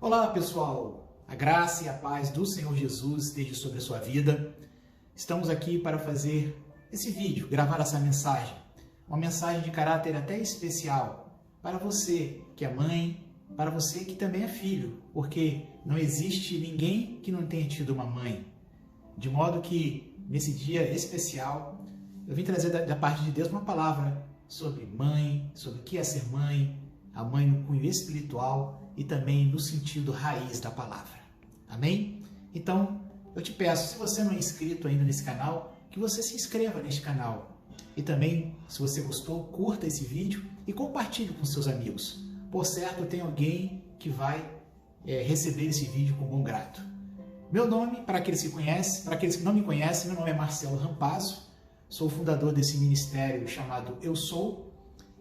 Olá pessoal, a graça e a paz do Senhor Jesus esteja sobre a sua vida. Estamos aqui para fazer esse vídeo, gravar essa mensagem. Uma mensagem de caráter até especial para você que é mãe, para você que também é filho, porque não existe ninguém que não tenha tido uma mãe. De modo que nesse dia especial eu vim trazer da parte de Deus uma palavra sobre mãe, sobre o que é ser mãe, a mãe no cunho espiritual e também no sentido raiz da palavra. Amém? Então, eu te peço, se você não é inscrito ainda nesse canal, que você se inscreva neste canal. E também, se você gostou, curta esse vídeo e compartilhe com seus amigos. Por certo, tem alguém que vai receber esse vídeo com bom grado. Meu nome, para aqueles que conhecem, para aqueles que não me conhecem, meu nome é Marcelo Rampazzo. Sou o fundador desse ministério chamado Eu Sou.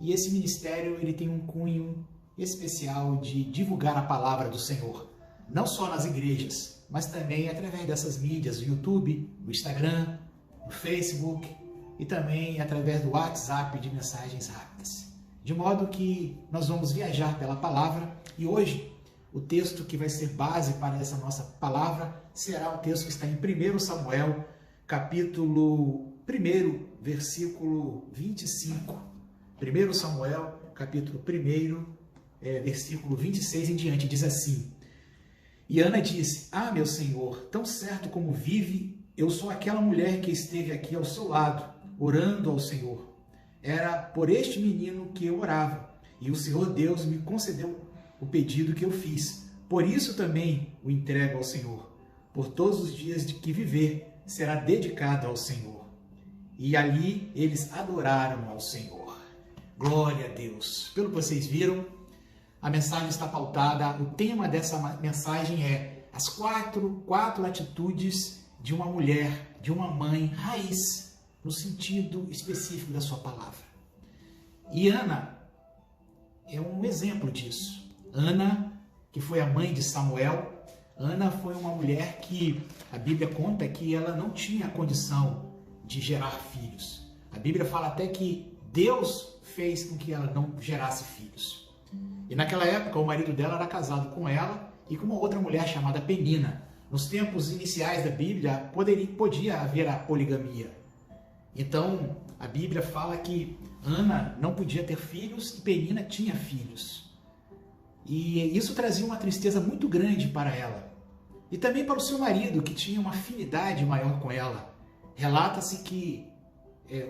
E esse ministério ele tem um cunho especial de divulgar a palavra do Senhor, não só nas igrejas, mas também através dessas mídias, do YouTube, do Instagram, do Facebook e também através do WhatsApp de mensagens rápidas. De modo que nós vamos viajar pela palavra e hoje o texto que vai ser base para essa nossa palavra será o texto que está em 1 Samuel, capítulo 1, versículo 25. 1 Samuel, capítulo 1, versículo 26 em diante, diz assim: E Ana disse: Ah, meu Senhor, tão certo como vive, eu sou aquela mulher que esteve aqui ao seu lado, orando ao Senhor. Era por este menino que eu orava, e o Senhor Deus me concedeu o pedido que eu fiz. Por isso também o entrego ao Senhor. Por todos os dias de que viver, será dedicado ao Senhor. E ali eles adoraram ao Senhor. Glória a Deus. Pelo que vocês viram, a mensagem está pautada, o tema dessa mensagem é as quatro atitudes de uma mulher, de uma mãe raiz, no sentido específico da sua palavra. E Ana é um exemplo disso. Ana, que foi a mãe de Samuel, Ana foi uma mulher que a Bíblia conta que ela não tinha condição de gerar filhos. A Bíblia fala até que Deus fez com que ela não gerasse filhos. E naquela época o marido dela era casado com ela e com uma outra mulher chamada Penina. Nos tempos iniciais da Bíblia podia haver a poligamia. Então a Bíblia fala que Ana não podia ter filhos e Penina tinha filhos. E isso trazia uma tristeza muito grande para ela. E também para o seu marido, que tinha uma afinidade maior com ela. Relata-se que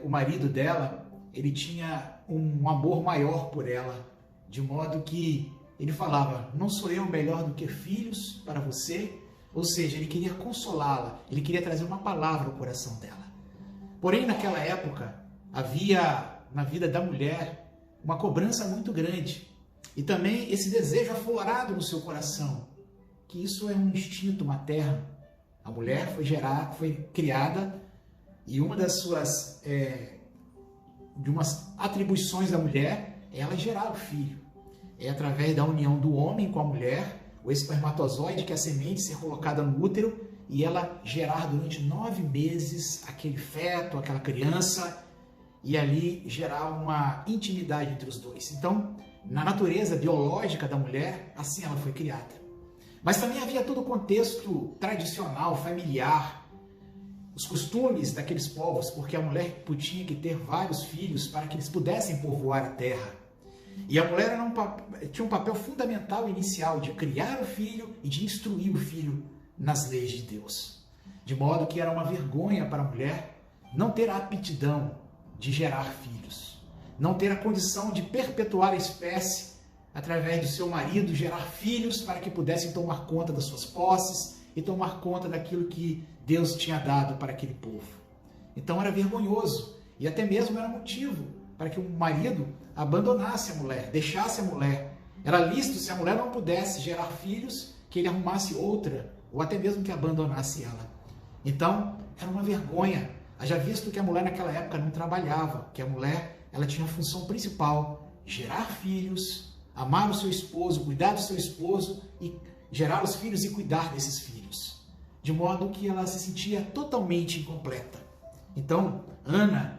o marido dela ele tinha um amor maior por ela. De modo que ele falava, não sou eu melhor do que filhos para você? Ou seja, ele queria consolá-la, ele queria trazer uma palavra ao coração dela. Porém, naquela época, havia na vida da mulher uma cobrança muito grande. E também esse desejo aflorado no seu coração, que isso é um instinto materno. A mulher foi criada e uma das suas de umas atribuições da mulher é ela gerar o filho. É através da união do homem com a mulher, o espermatozoide, que é a semente, ser colocada no útero e ela gerar durante 9 meses aquele feto, aquela criança, e ali gerar uma intimidade entre os dois. Então, na natureza biológica da mulher, assim ela foi criada. Mas também havia todo o contexto tradicional, familiar, os costumes daqueles povos, porque a mulher tinha que ter vários filhos para que eles pudessem povoar a terra. E a mulher tinha um papel fundamental inicial de criar o filho e de instruir o filho nas leis de Deus. De modo que era uma vergonha para a mulher não ter a aptidão de gerar filhos, não ter a condição de perpetuar a espécie através do seu marido, gerar filhos para que pudessem tomar conta das suas posses e tomar conta daquilo que Deus tinha dado para aquele povo. Então era vergonhoso e até mesmo era motivo para que o marido abandonasse a mulher, deixasse a mulher. Era lícito, se a mulher não pudesse gerar filhos, que ele arrumasse outra, ou até mesmo que abandonasse ela. Então, era uma vergonha. Haja visto que a mulher naquela época não trabalhava, que a mulher ela tinha a função principal, gerar filhos, amar o seu esposo, cuidar do seu esposo e gerar os filhos e cuidar desses filhos. De modo que ela se sentia totalmente incompleta. Então, Ana,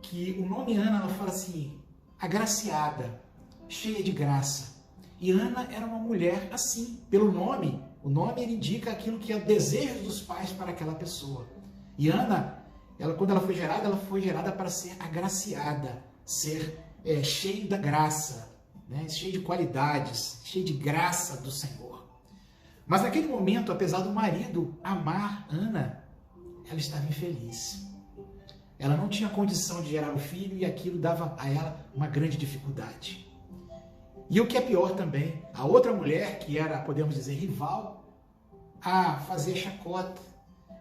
que o nome Ana, ela fala assim, agraciada, cheia de graça. E Ana era uma mulher assim, pelo nome. O nome ele indica aquilo que é o desejo dos pais para aquela pessoa. E Ana, quando ela foi gerada para ser agraciada, ser cheio da graça, né? Cheio de qualidades, cheio de graça do Senhor. Mas naquele momento, apesar do marido amar Ana, ela estava infeliz. Ela não tinha condição de gerar um filho e aquilo dava a ela uma grande dificuldade. E o que é pior também, a outra mulher, que era, podemos dizer, rival, a fazer chacota,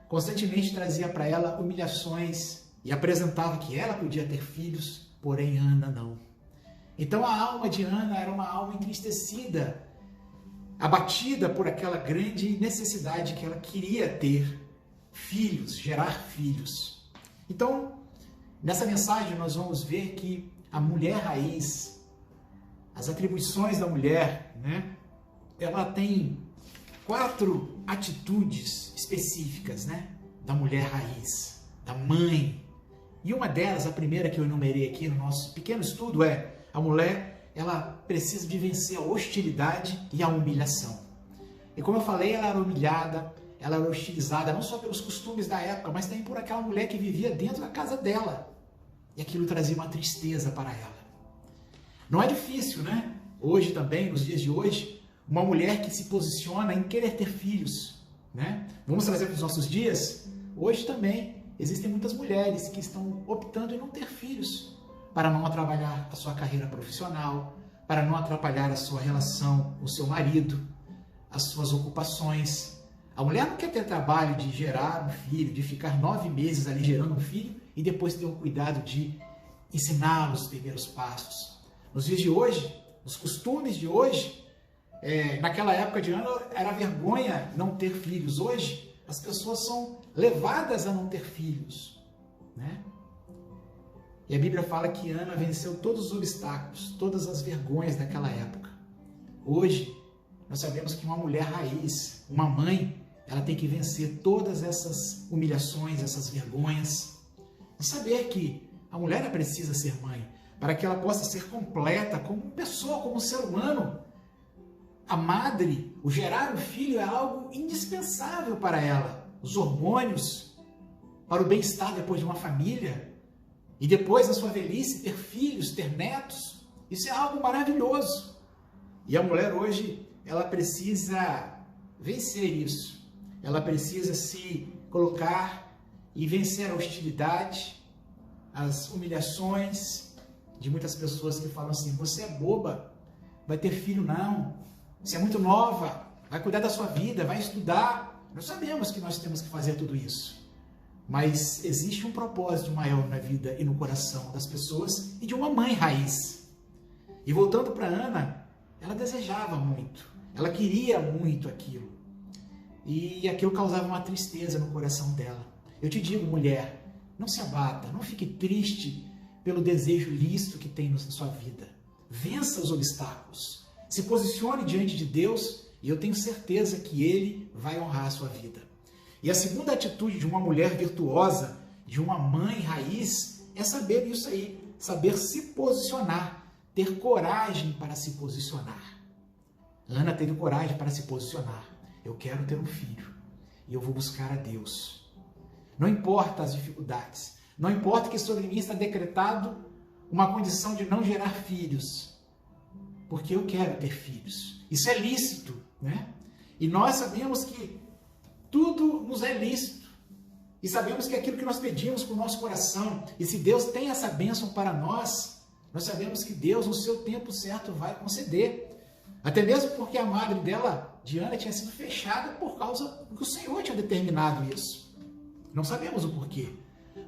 constantemente trazia para ela humilhações e apresentava que ela podia ter filhos, porém Ana não. Então a alma de Ana era uma alma entristecida, abatida por aquela grande necessidade que ela queria ter filhos, gerar filhos. Então, nessa mensagem nós vamos ver que a mulher raiz, as atribuições da mulher, né? Ela tem 4 atitudes específicas, né? Da mulher raiz, da mãe. E uma delas, a primeira que eu enumerei aqui no nosso pequeno estudo é a mulher, ela precisa de vencer a hostilidade e a humilhação. E como eu falei, ela era humilhada, ela era hostilizada não só pelos costumes da época, mas também por aquela mulher que vivia dentro da casa dela. E aquilo trazia uma tristeza para ela. Não é difícil, né? Hoje também, nos dias de hoje, uma mulher que se posiciona em querer ter filhos, né? Vamos trazer para os nossos dias? Hoje também existem muitas mulheres que estão optando em não ter filhos para não atrapalhar a sua carreira profissional, para não atrapalhar a sua relação com o seu marido, as suas ocupações. A mulher não quer ter trabalho de gerar um filho, de ficar 9 meses ali gerando um filho e depois ter o cuidado de ensiná-los os primeiros passos. Nos dias de hoje, nos costumes de hoje, naquela época de Ana era vergonha não ter filhos. Hoje, as pessoas são levadas a não ter filhos, né? E a Bíblia fala que Ana venceu todos os obstáculos, todas as vergonhas daquela época. Hoje, nós sabemos que uma mulher raiz, uma mãe, ela tem que vencer todas essas humilhações, essas vergonhas. E saber que a mulher precisa ser mãe, para que ela possa ser completa como pessoa, como ser humano. A madre, o gerar um filho é algo indispensável para ela. Os hormônios, para o bem-estar depois de uma família, e depois, na sua velhice, ter filhos, ter netos, isso é algo maravilhoso. E a mulher hoje, ela precisa vencer isso. Ela precisa se colocar e vencer a hostilidade, as humilhações de muitas pessoas que falam assim: você é boba, vai ter filho não, você é muito nova, vai cuidar da sua vida, vai estudar. Nós sabemos que nós temos que fazer tudo isso. Mas existe um propósito maior na vida e no coração das pessoas e de uma mãe raiz. E voltando para Ana, ela desejava muito, ela queria muito aquilo. E aquilo causava uma tristeza no coração dela. Eu te digo, mulher, não se abata, não fique triste pelo desejo lícito que tem na sua vida. Vença os obstáculos, se posicione diante de Deus e eu tenho certeza que Ele vai honrar a sua vida. E a segunda atitude de uma mulher virtuosa, de uma mãe raiz, é saber isso aí, saber se posicionar, ter coragem para se posicionar. Ana teve coragem para se posicionar. Eu quero ter um filho e eu vou buscar a Deus. Não importa as dificuldades, não importa que sobre mim está decretado uma condição de não gerar filhos, porque eu quero ter filhos. Isso é lícito, né? E nós sabemos que tudo nos é lícito. E sabemos que aquilo que nós pedimos com o nosso coração, e se Deus tem essa bênção para nós, nós sabemos que Deus, no seu tempo certo, vai conceder. Até mesmo porque a madre dela, Diana, tinha sido fechada por causa que o Senhor tinha determinado isso. Não sabemos o porquê.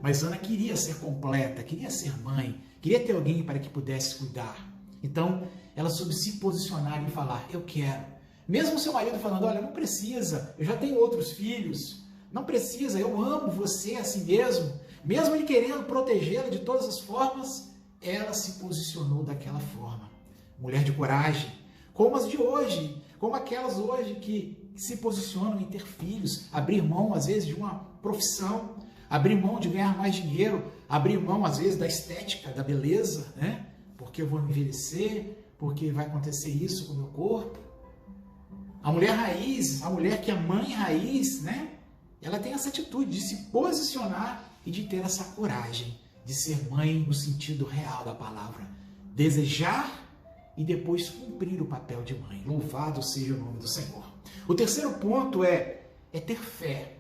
Mas Ana queria ser completa, queria ser mãe, queria ter alguém para que pudesse cuidar. Então, ela soube se posicionar e falar: eu quero. Mesmo seu marido falando: olha, não precisa, eu já tenho outros filhos, não precisa, eu amo você assim mesmo. Mesmo ele querendo protegê-la de todas as formas, ela se posicionou daquela forma. Mulher de coragem, como as de hoje, como aquelas hoje que se posicionam em ter filhos, abrir mão às vezes de uma profissão, abrir mão de ganhar mais dinheiro, abrir mão às vezes da estética, da beleza, né? Porque eu vou envelhecer, porque vai acontecer isso com o meu corpo. A mulher raiz, a mulher que é mãe raiz, né? Ela tem essa atitude de se posicionar e de ter essa coragem de ser mãe no sentido real da palavra. Desejar e depois cumprir o papel de mãe. Louvado seja o nome do Senhor. O terceiro ponto é ter fé.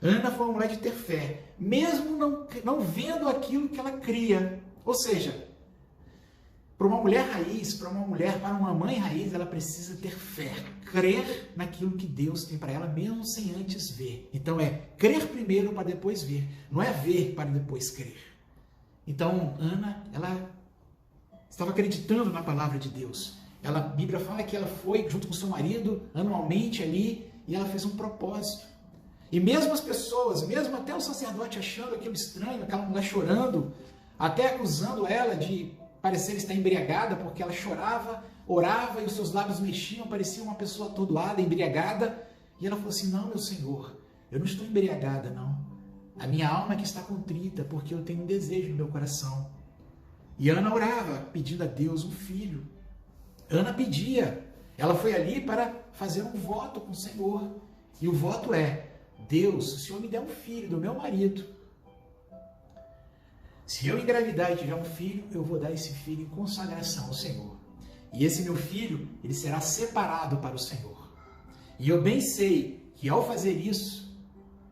Ana foi uma mulher de ter fé, mesmo não vendo aquilo que ela cria. Ou seja, para uma mulher raiz, para uma mãe raiz, ela precisa ter fé, crer naquilo que Deus tem para ela, mesmo sem antes ver. Então crer primeiro para depois ver, não é ver para depois crer. Então, Ana, ela estava acreditando na palavra de Deus. A Bíblia fala que ela foi junto com seu marido anualmente ali e ela fez um propósito. E mesmo as pessoas, mesmo até o sacerdote achando aquilo estranho, aquela mulher chorando, até acusando ela de parecer estar embriagada, porque ela chorava, orava e os seus lábios mexiam, parecia uma pessoa atordoada, embriagada. E ela falou assim: não, meu Senhor, eu não estou embriagada, não. A minha alma é que está contrita, porque eu tenho um desejo no meu coração. E Ana orava, pedindo a Deus um filho. Ana pedia. Ela foi ali para fazer um voto com o Senhor. E o voto é: Deus, se o Senhor me der um filho do meu marido, se eu engravidar e tiver um filho, eu vou dar esse filho em consagração ao Senhor. E esse meu filho, ele será separado para o Senhor. E eu bem sei que ao fazer isso,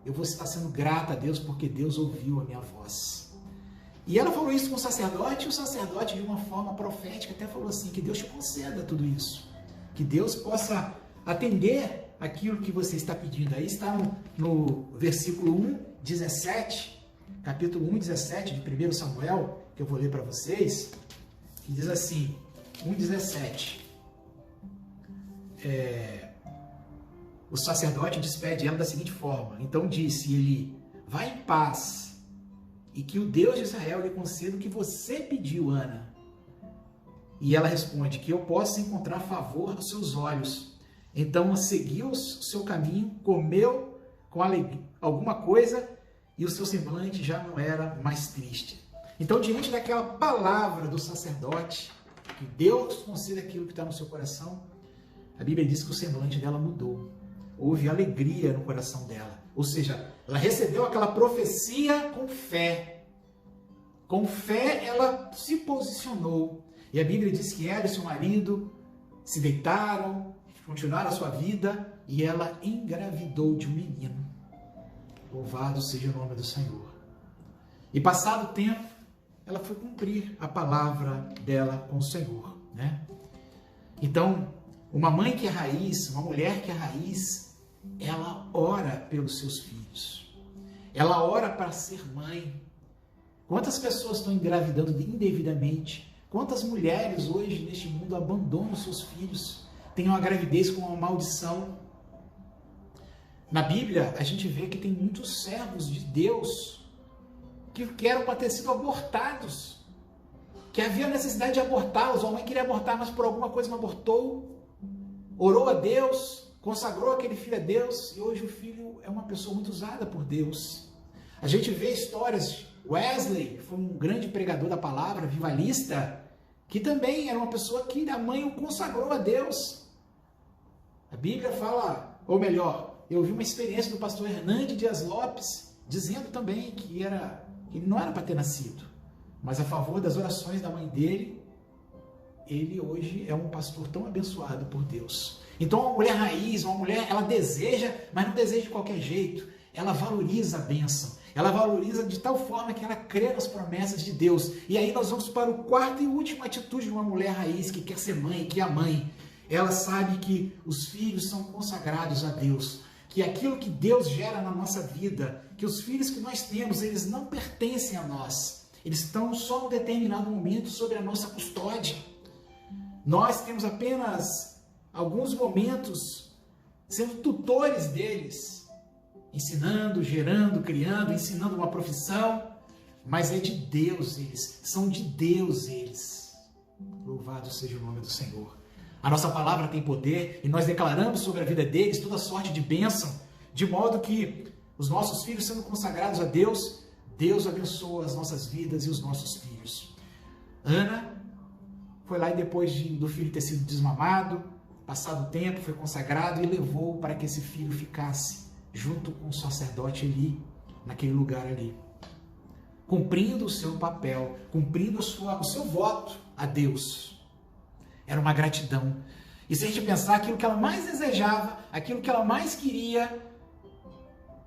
eu vou estar sendo grata a Deus, porque Deus ouviu a minha voz. E ela falou isso com o sacerdote, e o sacerdote, de uma forma profética, até falou assim: que Deus te conceda tudo isso. Que Deus possa atender aquilo que você está pedindo. Aí está no versículo 1, 17, capítulo 1, 17 de 1 Samuel, que eu vou ler para vocês, que diz assim, 1,17. O sacerdote despede ela da seguinte forma: então disse ele: vá em paz, e que o Deus de Israel lhe conceda o que você pediu, Ana. E ela responde: que eu possa encontrar favor aos seus olhos. Então seguiu o seu caminho, comeu com alegria alguma coisa, e o seu semblante já não era mais triste. Então, diante daquela palavra do sacerdote, que Deus conceda aquilo que está no seu coração, a Bíblia diz que o semblante dela mudou. Houve alegria no coração dela. Ou seja, ela recebeu aquela profecia com fé. Com fé, ela se posicionou. E a Bíblia diz que ela e seu marido se deitaram, continuaram a sua vida, e ela engravidou de um menino. Louvado seja o nome do Senhor. E passado o tempo, ela foi cumprir a palavra dela com o Senhor, né? Então, uma mãe que é raiz, uma mulher que é raiz, ela ora pelos seus filhos. Ela ora para ser mãe. Quantas pessoas estão engravidando indevidamente? Quantas mulheres hoje neste mundo abandonam seus filhos? Têm uma gravidez com uma maldição. Na Bíblia, a gente vê que tem muitos servos de Deus que eram para ter sido abortados, que havia necessidade de abortá-los. A mãe queria abortar, mas por alguma coisa não abortou. Orou a Deus, consagrou aquele filho a Deus, e hoje o filho é uma pessoa muito usada por Deus. A gente vê histórias. Wesley foi um grande pregador da palavra, vivalista, que também era uma pessoa que a mãe o consagrou a Deus. A Bíblia fala, ou melhor, eu vi uma experiência do pastor Hernandes Dias Lopes, dizendo também que ele não era para ter nascido, mas a favor das orações da mãe dele, ele hoje é um pastor tão abençoado por Deus. Então, uma mulher raiz, uma mulher, ela deseja, mas não deseja de qualquer jeito. Ela valoriza a bênção. Ela valoriza de tal forma que ela crê nas promessas de Deus. E aí nós vamos para o quarto e última atitude de uma mulher raiz que quer ser mãe, que é a mãe. Ela sabe que os filhos são consagrados a Deus. Que aquilo que Deus gera na nossa vida, que os filhos que nós temos, eles não pertencem a nós. Eles estão só em um determinado momento sob a nossa custódia. Nós temos apenas alguns momentos sendo tutores deles, ensinando, gerando, criando, ensinando uma profissão, mas é de Deus eles, são de Deus eles. Louvado seja o nome do Senhor. A nossa palavra tem poder e nós declaramos sobre a vida deles toda sorte de bênção, de modo que os nossos filhos sendo consagrados a Deus, Deus abençoa as nossas vidas e os nossos filhos. Ana foi lá e depois do filho ter sido desmamado, passado o tempo, foi consagrado e levou para que esse filho ficasse junto com o sacerdote ali, naquele lugar ali, cumprindo o seu papel, cumprindo o seu voto a Deus. Era uma gratidão. E se a gente pensar aquilo que ela mais desejava, aquilo que ela mais queria,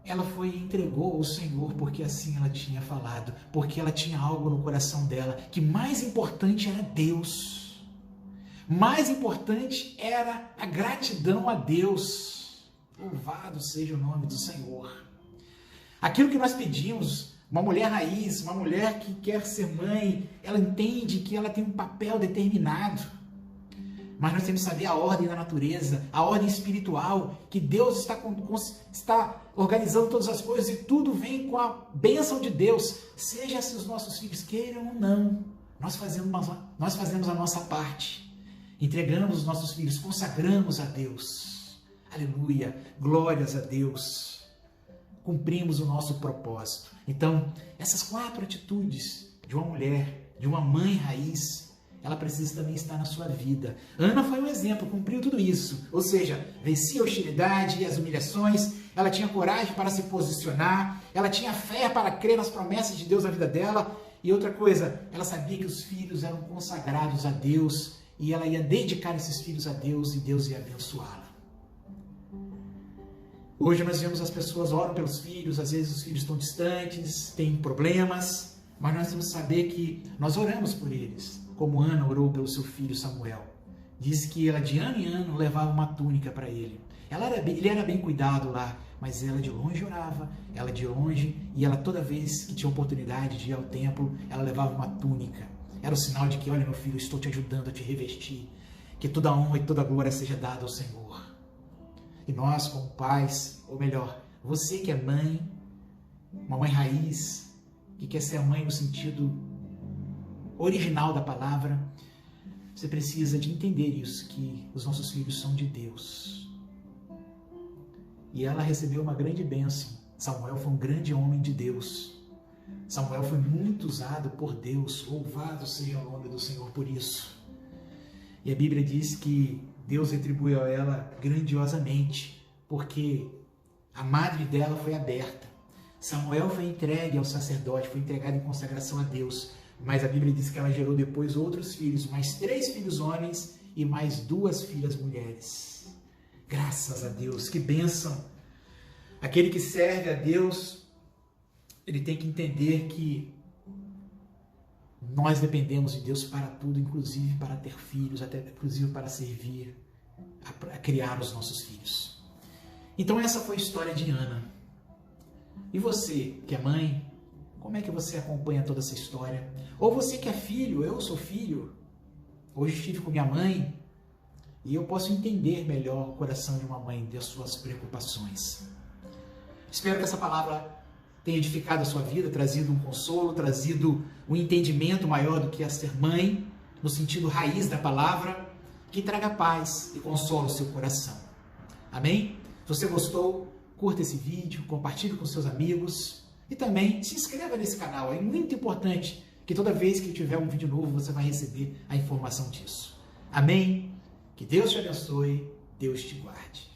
ela foi e entregou ao Senhor, porque assim ela tinha falado, porque ela tinha algo no coração dela, que mais importante era Deus. Mais importante era a gratidão a Deus. Louvado seja o nome do Senhor. Aquilo que nós pedimos, uma mulher raiz, uma mulher que quer ser mãe, ela entende que ela tem um papel determinado. Mas nós temos que saber a ordem da natureza, a ordem espiritual, que Deus está organizando todas as coisas e tudo vem com a bênção de Deus. Seja se os nossos filhos queiram ou não, nós fazemos a nossa parte. Entregamos os nossos filhos, consagramos a Deus. Aleluia, glórias a Deus. Cumprimos o nosso propósito. Então, essas 4 atitudes de uma mulher, de uma mãe raiz, ela precisa também estar na sua vida. Ana foi um exemplo, cumpriu tudo isso. Ou seja, vencia a hostilidade e as humilhações, ela tinha coragem para se posicionar, ela tinha fé para crer nas promessas de Deus na vida dela. E outra coisa, ela sabia que os filhos eram consagrados a Deus e ela ia dedicar esses filhos a Deus e Deus ia abençoá-la. Hoje nós vemos as pessoas oram pelos filhos, às vezes os filhos estão distantes, têm problemas, mas nós temos que saber que nós oramos por eles, como Ana orou pelo seu filho Samuel. Diz que ela de ano em ano levava uma túnica para ele. Ele era bem cuidado lá, mas ela de longe orava, ela de longe, e ela toda vez que tinha oportunidade de ir ao templo, ela levava uma túnica. Era o sinal de que, olha meu filho, eu estou te ajudando a te revestir, que toda a honra e toda a glória seja dada ao Senhor. E nós, como pais, ou melhor, você que é mãe, uma mãe raiz, que quer ser a mãe no sentido original da palavra, você precisa de entender isso, que os nossos filhos são de Deus. E ela recebeu uma grande bênção. Samuel foi um grande homem de Deus. Samuel foi muito usado por Deus. Louvado seja o nome do Senhor por isso. E a Bíblia diz que Deus retribuiu a ela grandiosamente, porque a madre dela foi aberta. Samuel foi entregue ao sacerdote, foi entregado em consagração a Deus. Mas a Bíblia diz que ela gerou depois outros filhos, mais 3 filhos homens e mais 2 filhas mulheres. Graças a Deus, que bênção! Aquele que serve a Deus, ele tem que entender que nós dependemos de Deus para tudo, inclusive para ter filhos, até inclusive para servir, a criar os nossos filhos. Então essa foi a história de Ana. E você, que é mãe, como é que você acompanha toda essa história? Ou você que é filho, eu sou filho, hoje estive com minha mãe, e eu posso entender melhor o coração de uma mãe e as suas preocupações. Espero que essa palavra tenha edificado a sua vida, trazido um consolo, trazido um entendimento maior do que é ser mãe, no sentido raiz da palavra, que traga paz e consolo o seu coração. Amém? Se você gostou, curta esse vídeo, compartilhe com seus amigos e também se inscreva nesse canal. É muito importante que toda vez que tiver um vídeo novo, você vai receber a informação disso. Amém? Que Deus te abençoe, Deus te guarde.